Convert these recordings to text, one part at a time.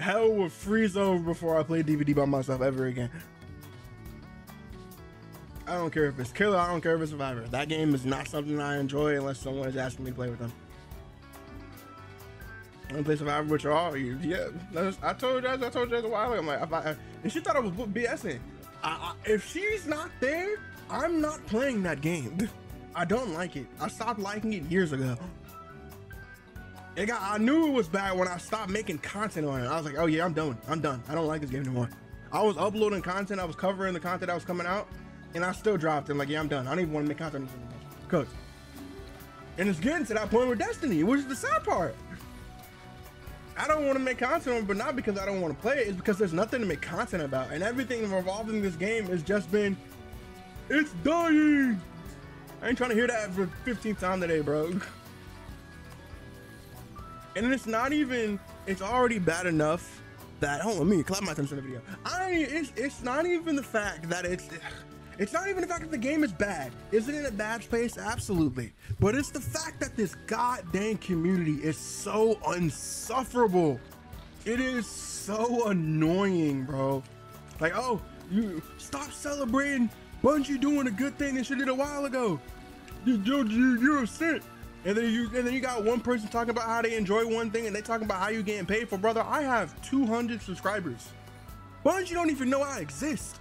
hell would freeze over before I play DVD by myself ever again. I don't care if it's Killer, I don't care if it's Survivor. That game is not something I enjoy unless someone is asking me to play with them. I'm gonna play Survivor with y'all. Yeah, I told you guys a while ago. I'm like, and she thought I was BSing. If she's not there, I'm not playing that game. I don't like it. I stopped liking it years ago. I knew it was bad when I stopped making content on it. I was like, oh yeah, I'm done. I don't like this game anymore. I was uploading content. I was covering the content that was coming out, and I still dropped it. I'm like, yeah, I'm done. I don't even want to make content anymore. Cause, and it's getting to that point with Destiny, which is the sad part. I don't want to make content on it, but not because I don't want to play it. It's because there's nothing to make content about, and everything revolving this game has just been, it's dying. I ain't trying to hear that for 15th time today, bro. And it's not even, it's already bad enough that, hold on, let me clap my thumbs in the video. It's not even the fact that it's not even the fact that the game is bad. Is it in a bad space? Absolutely. But it's the fact that this goddamn community is so unsufferable. It is so annoying, bro. Like, oh, you stop celebrating Bungie doing a good thing that you did a while ago. You're a simp. And then you got one person talking about how they enjoy one thing and they talking about how you getting paid for. Brother, I have 200 subscribers. Bungie don't even know I exist.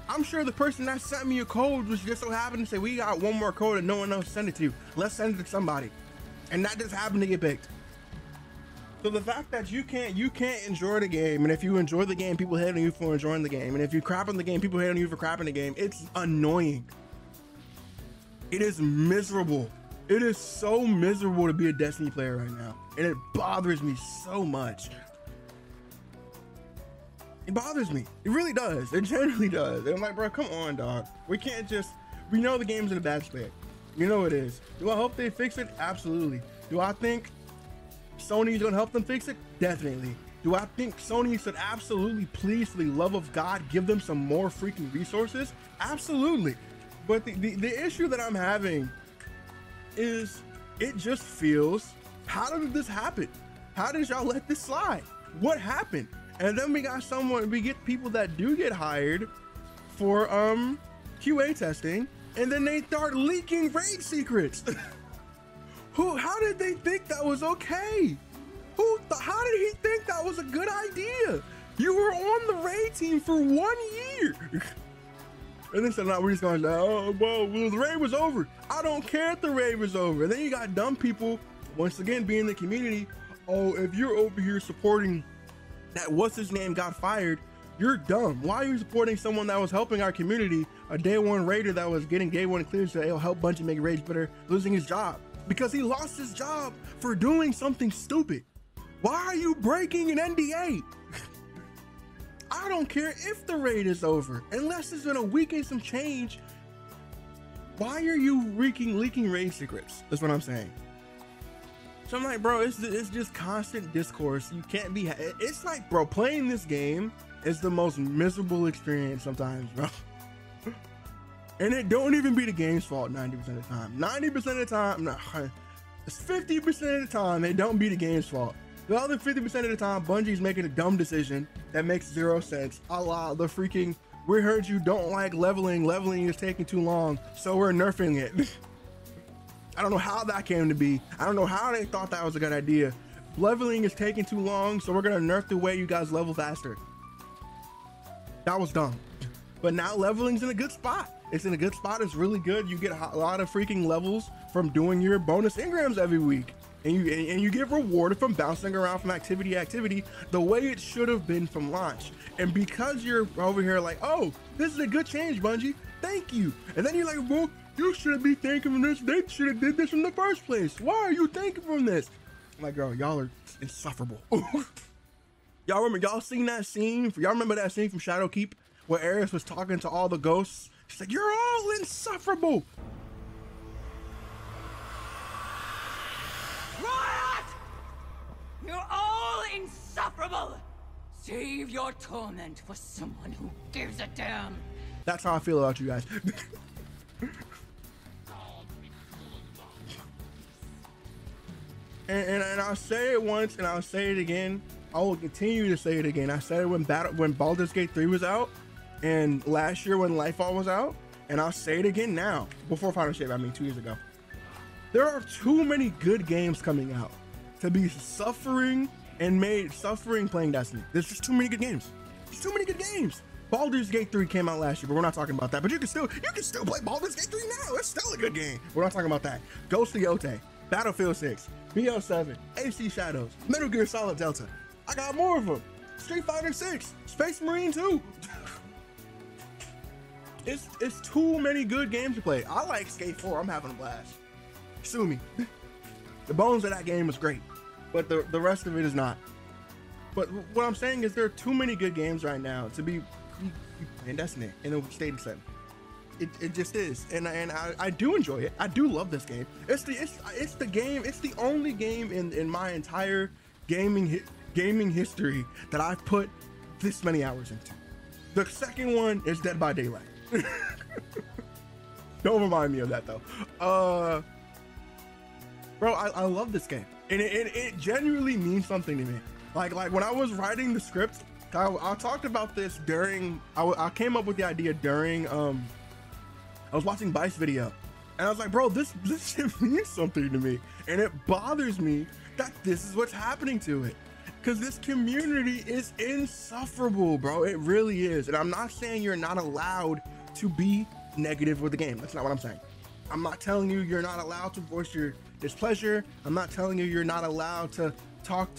I'm sure the person that sent me a code was just so happened to say, we got one more code and no one else sent it to you. Let's send it to somebody. And that just happened to get picked. So the fact that you can't enjoy the game, and if you enjoy the game, people hate on you for enjoying the game. And if you crap on the game, people hate on you for crapping the game. It's annoying. It is miserable. It is so miserable to be a Destiny player right now. And it bothers me so much. It bothers me. It really does. It genuinely does. And I'm like, bro, come on, dog. We know the game's in a bad state. You know it is. Do I hope they fix it? Absolutely. Do I think Sony's gonna help them fix it? Definitely. Do I think Sony should absolutely, please, for the love of God, give them some more freaking resources? Absolutely. But the issue that I'm having is it just feels, how did this happen? How did y'all let this slide? What happened? And then we get people that do get hired for QA testing, and then they start leaking raid secrets. How did they think that was okay? How did he think that was a good idea? You were on the raid team for 1 year. And then said, no, we're just going to say, oh, well, the raid was over. I don't care if the raid was over. And then you got dumb people, once again, being in the community. Oh, if you're over here supporting that what's his name got fired, you're dumb. Why are you supporting someone that was helping our community, a day one raider that was getting day one clears so he'll help Bungie make raids better, losing his job? Because he lost his job for doing something stupid. Why are you breaking an NDA? I don't care if the raid is over, unless it's been a week and some change. Why are you leaking raid secrets? That's what I'm saying. So I'm like, bro, it's just constant discourse. You can't be, it's like, bro, playing this game is the most miserable experience sometimes, bro. And it don't even be the game's fault 90% of the time. 90% of the time, no, it's 50% of the time, it don't be the game's fault. The other 50% of the time, Bungie's making a dumb decision that makes zero sense. A la the freaking, we heard you don't like leveling is taking too long, so we're nerfing it. I don't know how that came to be. I don't know how they thought that was a good idea. Leveling is taking too long, so we're gonna nerf the way you guys level faster. That was dumb. But now leveling's in a good spot. It's in a good spot, it's really good. You get a lot of freaking levels from doing your bonus engrams every week. And you get rewarded from bouncing around from activity to activity the way it should have been from launch. And because you're over here like, oh, this is a good change, Bungie, thank you. And then you're like, well, you shouldn't be thanking from this. They should have did this in the first place. Why are you thanking from this? I'm like, girl, y'all are insufferable. Y'all remember, y'all seen that scene? Y'all remember that scene from Shadowkeep where Ares was talking to all the ghosts? She's like, you're all insufferable. You're all insufferable! Save your torment for someone who gives a damn. That's how I feel about you guys. and I'll say it once and I'll say it again. I will continue to say it again. I said it when Baldur's Gate 3 was out, and last year when Lightfall was out, and I'll say it again now. Before Final Shape, I mean 2 years ago. There are too many good games coming out to be suffering playing Destiny. There's just too many good games. There's too many good games. Baldur's Gate 3 came out last year, but we're not talking about that. But you can still play Baldur's Gate 3 now. It's still a good game. We're not talking about that. Ghost of Yotei, Battlefield 6, BO7, AC Shadows, Metal Gear Solid Delta. I got more of them. Street Fighter 6, Space Marine 2. It's too many good games to play. I like Skate 4. I'm having a blast. Sue me. The bones of that game was great, but the rest of it is not. But what I'm saying is there are too many good games right now to be playing Destiny in a stadium setting. It just is, and I do enjoy it. I do love this game. It's the game. It's the only game in my entire gaming history that I've put this many hours into. The second one is Dead by Daylight. Don't remind me of that though. Bro, I love this game, and it genuinely means something to me. Like when I was writing the script, I talked about this during. I came up with the idea during. I was watching Vice video, and I was like, bro, this shit means something to me, and it bothers me that this is what's happening to it, because this community is insufferable, bro. It really is, and I'm not saying you're not allowed to be negative with the game. That's not what I'm saying. I'm not telling you you're not allowed to voice your displeasure. I'm not telling you you're not allowed to talk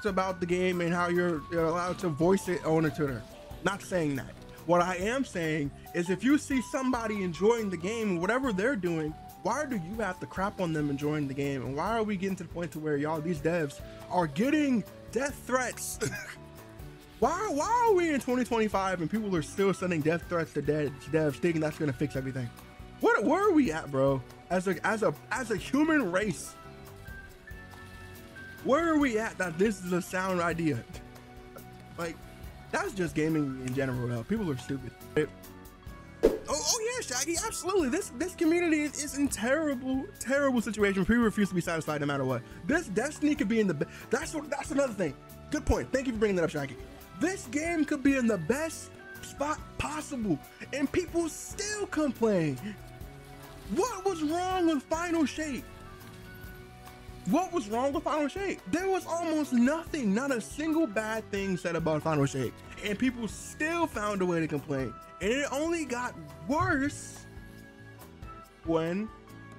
about the game and how you're allowed to voice it on Twitter. Not saying that. What I am saying is if you see somebody enjoying the game, whatever they're doing, why do you have to crap on them enjoying the game? And why are we getting to the point to where these devs are getting death threats? Why are we in 2025 and people are still sending death threats to devs thinking that's gonna fix everything? Where are we at, bro? As a human race, where are we at that this is a sound idea? Like, that's just gaming in general, though. People are stupid. Oh yeah, Shaggy, absolutely. This community is in terrible situation. People refuse to be satisfied no matter what. This Destiny could be in the that's another thing. Good point. Thank you for bringing that up, Shaggy. This game could be in the best spot possible, and people still complain. What was wrong with Final Shape? What was wrong with Final Shape? There was almost nothing, not a single bad thing said about Final Shape, and people still found a way to complain. And it only got worse when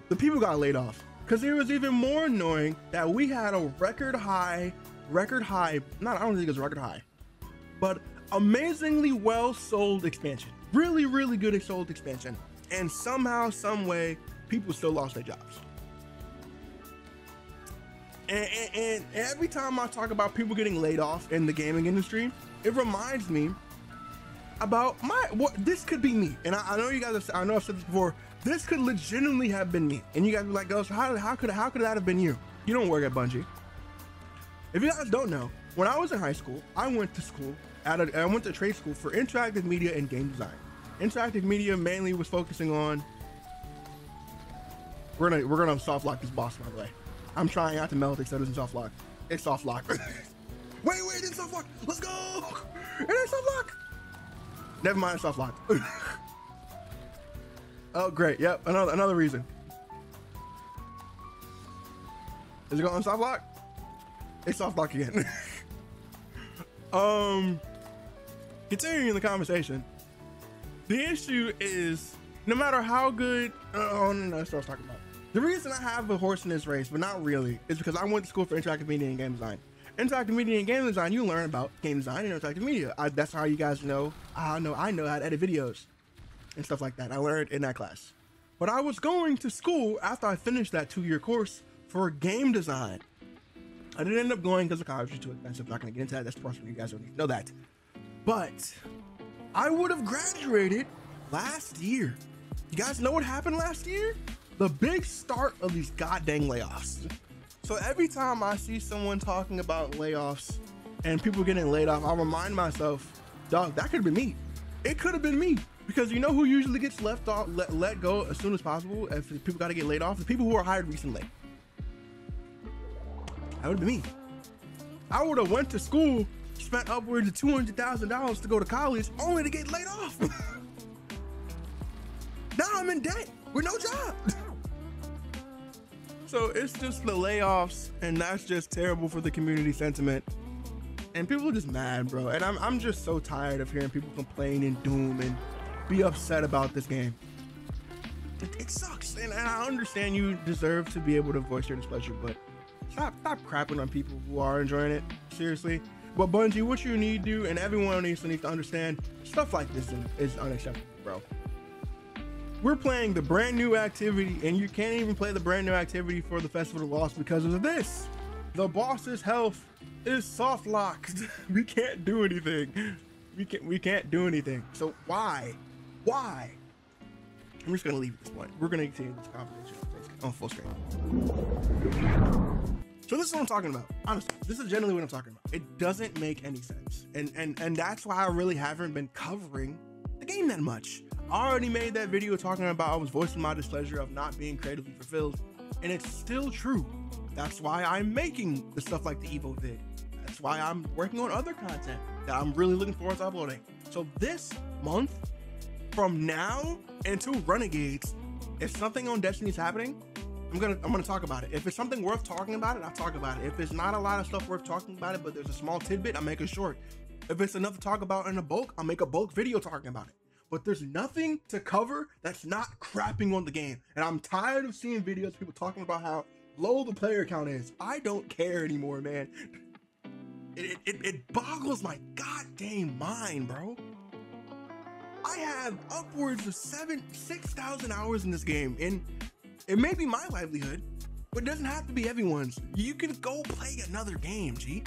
the people got laid off, because it was even more annoying that we had a record high, I don't think it's record high, but amazingly well sold expansion, really good sold expansion, and somehow, some way, people still lost their jobs. And every time I talk about people getting laid off in the gaming industry, it reminds me about this could be me. And I know you guys I know I've said this before, this could legitimately have been me. And you guys be like, "Ghost, how could that have been you? You don't work at Bungie." If you guys don't know, when I was in high school, I went to trade school for interactive media and game design. Interactive media mainly was focusing on, we're gonna soft lock this boss, by the way. I'm trying not to melt it so it doesn't soft lock. It's soft lock. wait, it didn't soft lock. Let's go. It didn't soft lock. Never mind, it's soft lock. Oh, great. Yep, another reason. Is it going soft lock? It's soft lock again. Continuing the conversation. The issue is, no matter how good, no, that's what I was talking about. The reason I have a horse in this race, but not really, is because I went to school for interactive media and game design. Interactive media and game design, you learn about game design and interactive media. That's how you guys know. I know how to edit videos and stuff like that. I learned in that class. But I was going to school after I finished that 2-year course for game design. I didn't end up going because the college was too expensive. I'm not going to get into that. That's personal. You guys don't need to know that. But I would have graduated last year. You guys know what happened last year? The big start of these goddamn layoffs. So every time I see someone talking about layoffs and people getting laid off, I remind myself, dog, that could have been me. It could have been me, because you know who usually gets let go as soon as possible if people got to get laid off? The people who are hired recently. That would have been me. I would have went to school, spent upwards of $200,000 to go to college, only to get laid off. Now I'm in debt with no job. So it's just the layoffs, and that's just terrible for the community sentiment. And people are just mad, bro. And I'm just so tired of hearing people complain and doom and be upset about this game. It sucks, and I understand you deserve to be able to voice your displeasure, but stop crapping on people who are enjoying it, seriously. But Bungie, what you need to do, and everyone needs to understand, stuff like this is unacceptable, bro. We're playing the brand new activity, and you can't even play the brand new activity for the Festival of Lost because of this. The boss's health is soft locked. We can't do anything. We can't do anything. So why? I'm just gonna leave at this point. We're gonna continue this conversation on full screen. So this is what I'm talking about. Honestly, this is generally what I'm talking about. It doesn't make any sense. And that's why I really haven't been covering the game that much. I already made that video talking about I was voicing my displeasure of not being creatively fulfilled, and it's still true. That's why I'm making the stuff like the Evo vid. That's why I'm working on other content that I'm really looking forward to uploading. So this month, from now until Renegades, if something on Destiny's happening, I'm gonna talk about it. If it's something worth talking about it, I'll talk about it. If it's not a lot of stuff worth talking about it, but there's a small tidbit, I'll make it short. If it's enough to talk about in a bulk, I'll make a bulk video talking about it. But there's nothing to cover that's not crapping on the game. And I'm tired of seeing videos of people talking about how low the player count is. I don't care anymore, man. It boggles my goddamn mind, bro. I have upwards of 6,000 hours in this game, and it may be my livelihood, but it doesn't have to be everyone's. You can go play another game, G.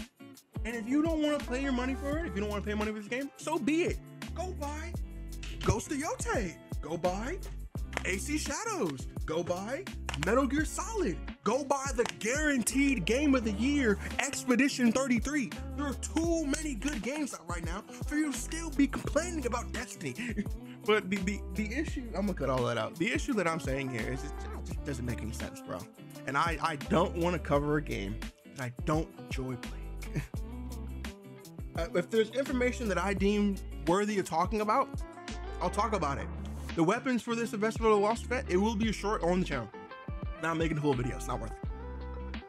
And if you don't want to pay your money for it, if you don't want to pay money for this game, so be it. Go buy Ghost of Yote. Go buy AC Shadows. Go buy Metal Gear Solid. Go buy the guaranteed game of the year, Expedition 33. There are too many good games out right now for you to still be complaining about Destiny. But the issue, I'm gonna cut all that out. The issue that I'm saying here is it just doesn't make any sense, bro. And I don't want to cover a game that I don't enjoy playing. If there's information that I deem worthy of talking about, I'll talk about it. The weapons for this Festival of the Lost event, it will be a short on the channel. Not making a full video, it's not worth it.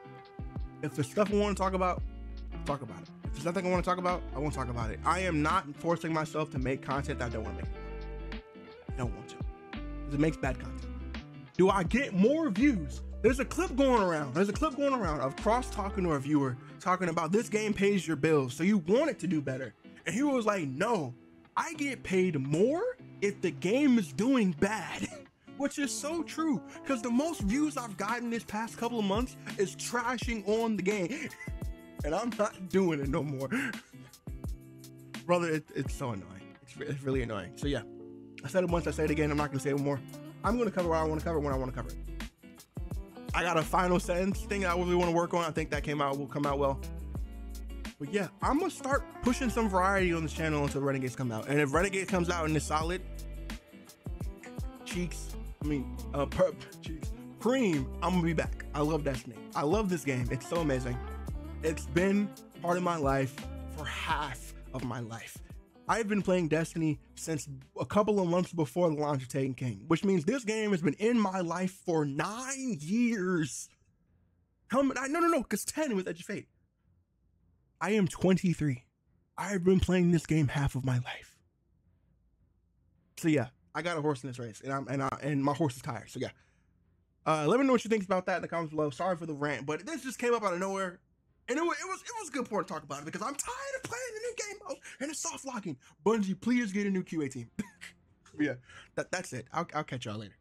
If there's stuff I want to talk about, I'll talk about it. If there's nothing I want to talk about, I won't talk about it. I am not forcing myself to make content that I don't want to make. I don't want to, because it makes bad content. Do I get more views? There's a clip going around. Of Cross talking to a viewer, talking about this game pays your bills, so you want it to do better. And he was like, no, I get paid more if the game is doing bad. Which is so true, because the most views I've gotten this past couple of months is trashing on the game. And I'm not doing it no more. Brother, it's so annoying. It's really annoying. So yeah, I said it once, I say it again, I'm not gonna say it more. I'm gonna cover what I want to cover when I want to cover it. I got a final sentence thing that I really want to work on. I think that will come out well. But yeah, I'm gonna start pushing some variety on this channel until Renegades come out. And if Renegade comes out and it's solid, Cream, I'm gonna be back. I love Destiny. I love this game. It's so amazing. It's been part of my life for half of my life. I've been playing Destiny since a couple of months before the launch of Taken King, which means this game has been in my life for 9 years. No, because 10 was Edge of Fate. I am 23. I've been playing this game half of my life. So yeah, I got a horse in this race, and my horse is tired. So yeah, let me know what you think about that in the comments below. Sorry for the rant, but this just came up out of nowhere, and it was a good point to talk about it because I'm tired of playing the new game mode and it's soft locking. Bungie, please get a new QA team. Yeah, that's it. I'll catch y'all later.